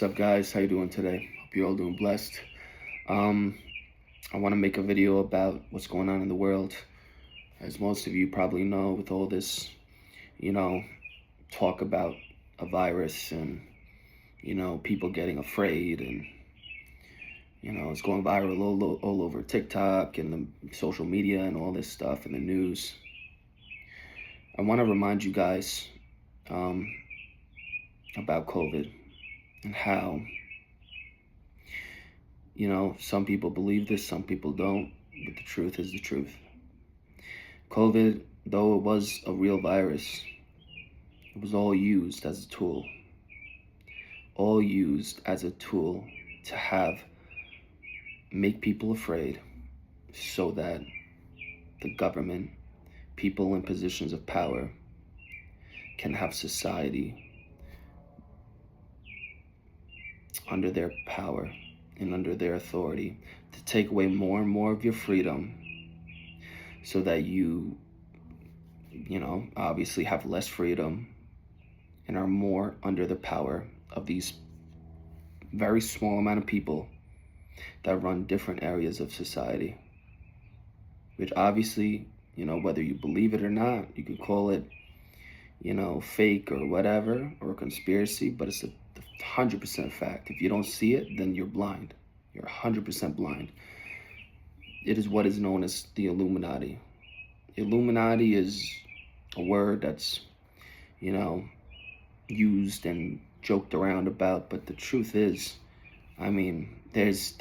What's up, guys? How you doing today? Hope you're all doing blessed. I want to make a video about what's going on in the world. As most of you probably know, with all this, talk about a virus and, people getting afraid and, it's going viral all over TikTok and the social media and all this stuff and the news. I want to remind you guys about COVID and how, some people believe this, some people don't, but the truth is the truth. COVID, though it was a real virus, it was all used as a tool. All used as a tool to make people afraid so that the government, people in positions of power, can have society under their power and under their authority, to take away more and more of your freedom so that you obviously have less freedom and are more under the power of these very small amount of people that run different areas of society. Which obviously, whether you believe it or not, you could call it, fake or whatever, or a conspiracy, but it's a 100% fact. If you don't see it, then you're blind. You're 100% blind. It is what is known as the Illuminati. Illuminati is a word that's, used and joked around about, but the truth is, there's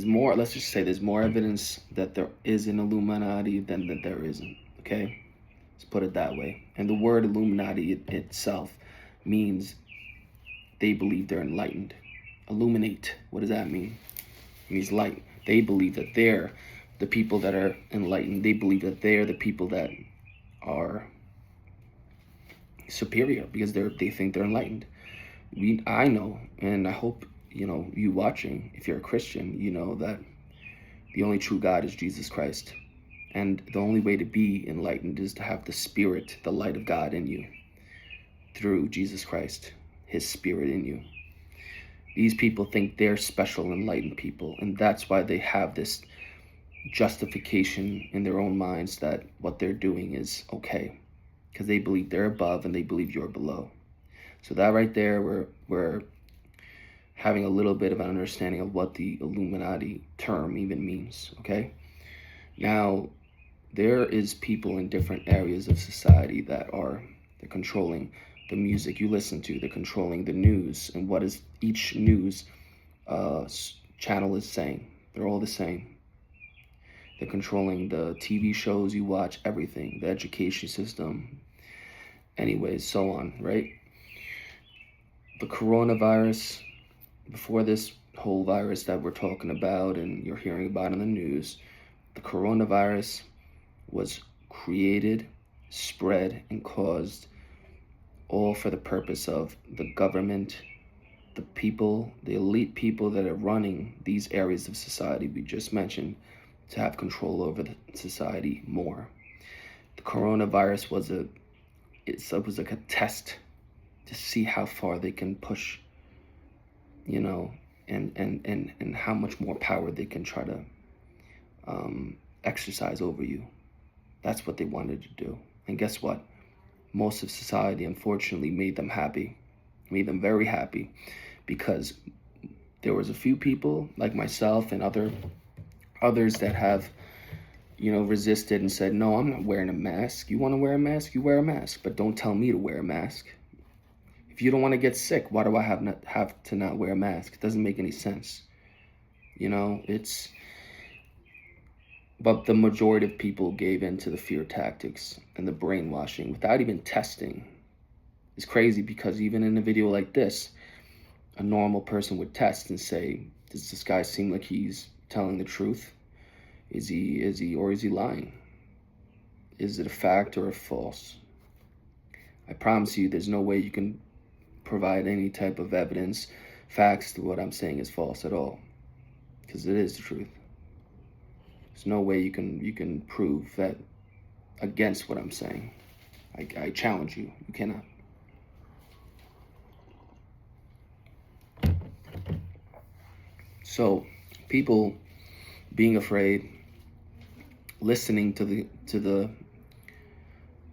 more, let's just say there's more evidence that there is an Illuminati than that there isn't, okay? Let's put it that way. And the word Illuminati itself means they believe they're enlightened. Illuminate, what does that mean? It means light. They believe that they're the people that are enlightened. They believe that they're the people that are superior because they think they're enlightened. I know, and I hope, you watching, if you're a Christian, you know that the only true God is Jesus Christ. And the only way to be enlightened is to have the Spirit, the light of God in you through Jesus Christ, His Spirit in you. These people think they're special, enlightened people, and that's why they have this justification in their own minds that what they're doing is okay, because they believe they're above and they believe you're below. So that right there, we're having a little bit of an understanding of what the Illuminati term even means, okay? Now, there is people in different areas of society that they're controlling the music you listen to, they're controlling the news, and what is each news channel is saying. They're all the same. They're controlling the TV shows you watch, everything, the education system, anyways, so on, right? The coronavirus, before this whole virus that we're talking about and you're hearing about in the news, the coronavirus was created, spread, and caused all for the purpose of the government, the people, the elite people that are running these areas of society we just mentioned, to have control over the society more. The coronavirus was like a test to see how far they can push, and how much more power they can try to exercise over you. That's what they wanted to do. And guess what? Most of society, unfortunately, made them very happy, because there was a few people like myself and others that have, resisted and said, no, I'm not wearing a mask. You want to wear a mask? You wear a mask, but don't tell me to wear a mask. If you don't want to get sick, why do I have to not wear a mask? It doesn't make any sense. But the majority of people gave in to the fear tactics and the brainwashing without even testing. It's crazy, because even in a video like this, a normal person would test and say, does this guy seem like he's telling the truth? Is he lying? Is it a fact or a false? I promise you, there's no way you can provide any type of evidence, facts to what I'm saying is false at all, because it is the truth. There's no way you can prove that against what I'm saying. I challenge you. You cannot. So people being afraid, listening to the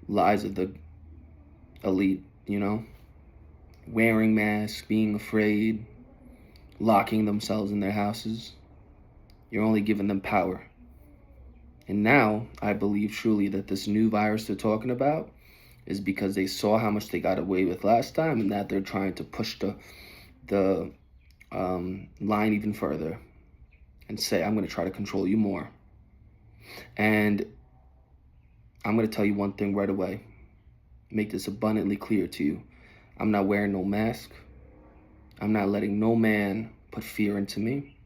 lies of the elite, wearing masks, being afraid, locking themselves in their houses, you're only giving them power. And now I believe truly that this new virus they're talking about is because they saw how much they got away with last time, and that they're trying to push the line even further and say, I'm going to try to control you more. And I'm going to tell you one thing right away. Make this abundantly clear to you. I'm not wearing no mask. I'm not letting no man put fear into me.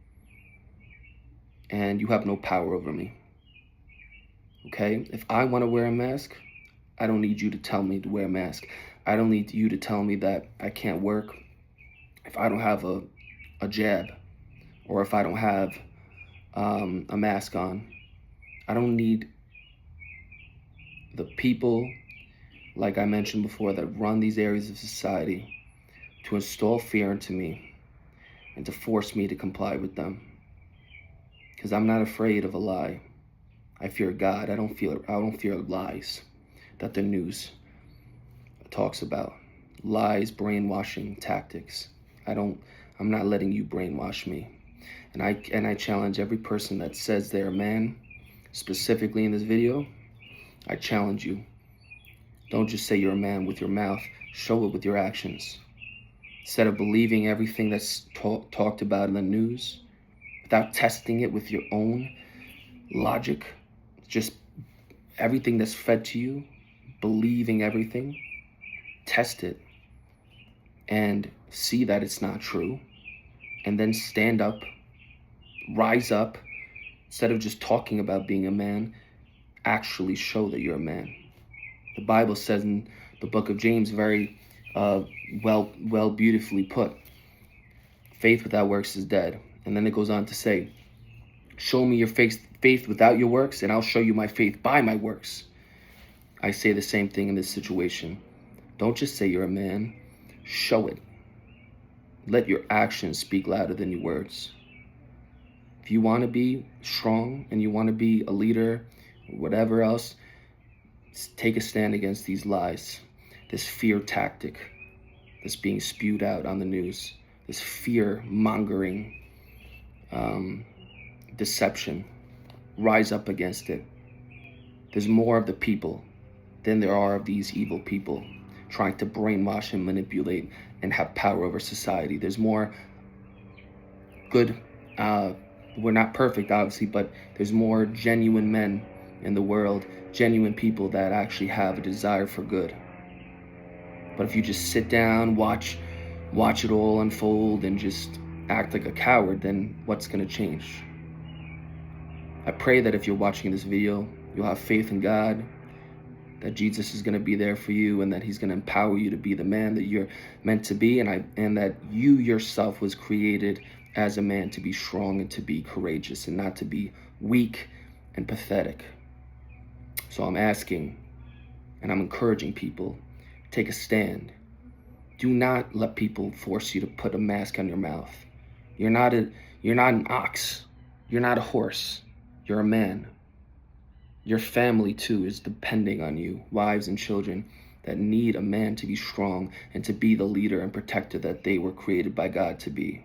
And you have no power over me. Okay? If I want to wear a mask, I don't need you to tell me to wear a mask. I don't need you to tell me that I can't work if I don't have a jab, or if I don't have a mask on. I don't need the people, like I mentioned before, that run these areas of society to install fear into me and to force me to comply with them. Because I'm not afraid of a lie. I fear God. I don't fear lies that the news talks about. Lies, brainwashing tactics. I'm not letting you brainwash me. And I challenge every person that says they're a man, specifically in this video. I challenge you. Don't just say you're a man with your mouth. Show it with your actions. Instead of believing everything that's talked about in the news, without testing it with your own logic, just everything that's fed to you, believing everything, test it and see that it's not true, and then stand up, rise up. Instead of just talking about being a man, actually show that you're a man. The Bible says in the book of James, very well beautifully put, faith without works is dead. And then it goes on to say, show me your faith without your works, and I'll show you my faith by my works. I say the same thing in this situation. Don't just say you're a man, show it. Let your actions speak louder than your words. If you want to be strong and you want to be a leader, or whatever else, take a stand against these lies, this fear tactic that's being spewed out on the news, this fear-mongering deception. Rise up against it. There's more of the people than there are of these evil people trying to brainwash and manipulate and have power over society. There's more good, we're not perfect obviously, but there's more genuine men in the world, genuine people that actually have a desire for good. But if you just sit down, watch it all unfold and just act like a coward, then what's going to change? I pray that if you're watching this video, you'll have faith in God, that Jesus is going to be there for you, and that he's going to empower you to be the man that you're meant to be, and that you yourself was created as a man to be strong and to be courageous and not to be weak and pathetic. So I'm asking and I'm encouraging people, take a stand. Do not let people force you to put a mask on your mouth. You're not an ox. You're not a horse. You're a man. Your family too is depending on you, wives and children that need a man to be strong and to be the leader and protector that they were created by God to be.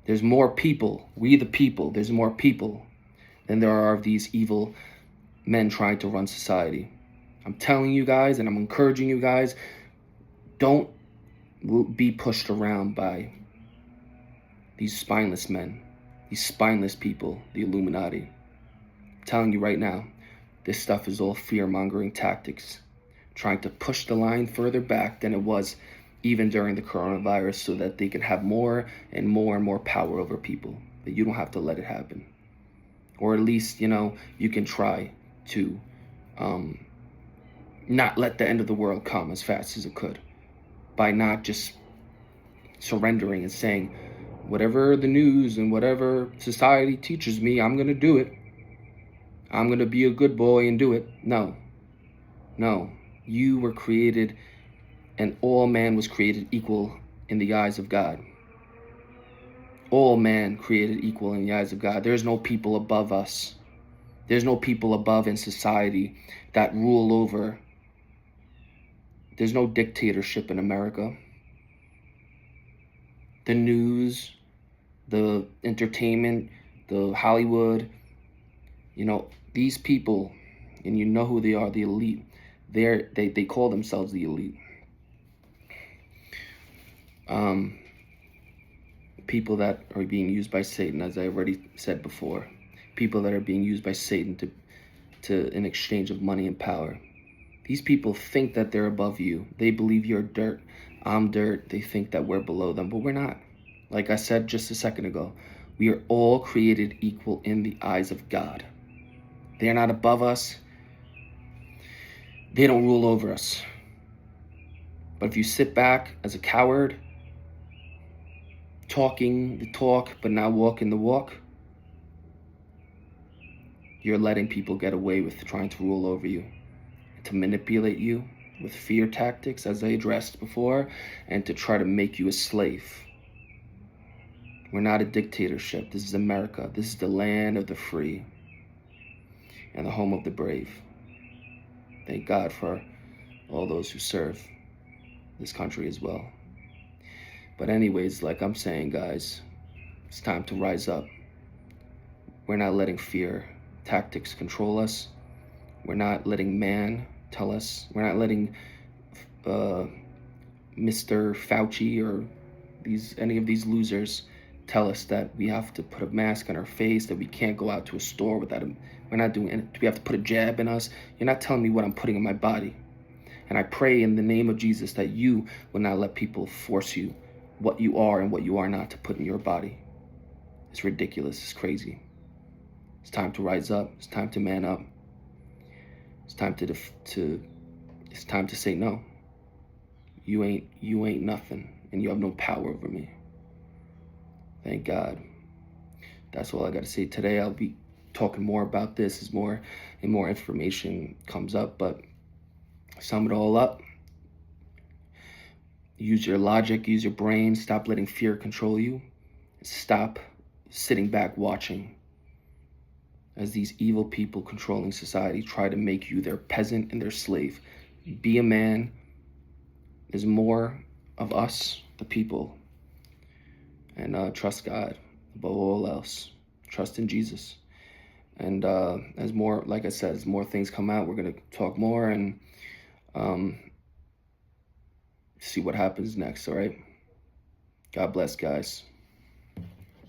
There's more people, we the people, there's more people than there are of these evil men trying to run society. I'm telling you guys, and I'm encouraging you guys, don't be pushed around by these spineless men, these spineless people, the Illuminati. I'm telling you right now, this stuff is all fear-mongering tactics, trying to push the line further back than it was even during the coronavirus, so that they can have more and more and more power over people, that you don't have to let it happen. Or at least, you can try to not let the end of the world come as fast as it could, by not just surrendering and saying, whatever the news and whatever society teaches me, I'm going to do it. I'm going to be a good boy and do it. No. You were created, and all man was created equal in the eyes of God. All man created equal in the eyes of God. There's no people above us. There's no people above in society that rule over. There's no dictatorship in America. The news, the entertainment, the Hollywood, these people, and you know who they are, the elite. They call themselves the elite. People that are being used by Satan, as I already said before. People that are being used by Satan to in exchange of money and power. These people think that they're above you. They believe you're dirt. I'm dirt. They think that we're below them, but we're not. Like I said just a second ago, we are all created equal in the eyes of God. They are not above us. They don't rule over us. But if you sit back as a coward, talking the talk but not walking the walk, you're letting people get away with trying to rule over you, to manipulate you with fear tactics, as I addressed before, and to try to make you a slave. We're not a dictatorship. This is America. This is the land of the free and the home of the brave. Thank God for all those who serve this country as well. But anyways, like I'm saying, guys, it's time to rise up. We're not letting fear tactics control us. We're not letting man tell us. We're not letting Mr. Fauci or any of these losers tell us that we have to put a mask on our face, that we can't go out to a store without a... We're not doing it. Do we have to put a jab in us? You're not telling me what I'm putting in my body. And I pray in the name of Jesus that you will not let people force you what you are and what you are not to put in your body. It's ridiculous. It's crazy. It's time to rise up. It's time to man up. It's time it's time to say no. You ain't nothing, and you have no power over me. Thank God. That's all I got to say today. I'll be talking more about this as more information comes up, but sum it all up. Use your logic, use your brain, stop letting fear control you. Stop sitting back watching as these evil people controlling society try to make you their peasant and their slave. Be a man. There's more of us, the people. And trust God above all else. Trust in Jesus. And as more, like I said, as more things come out, we're going to talk more and see what happens next, all right? God bless, guys.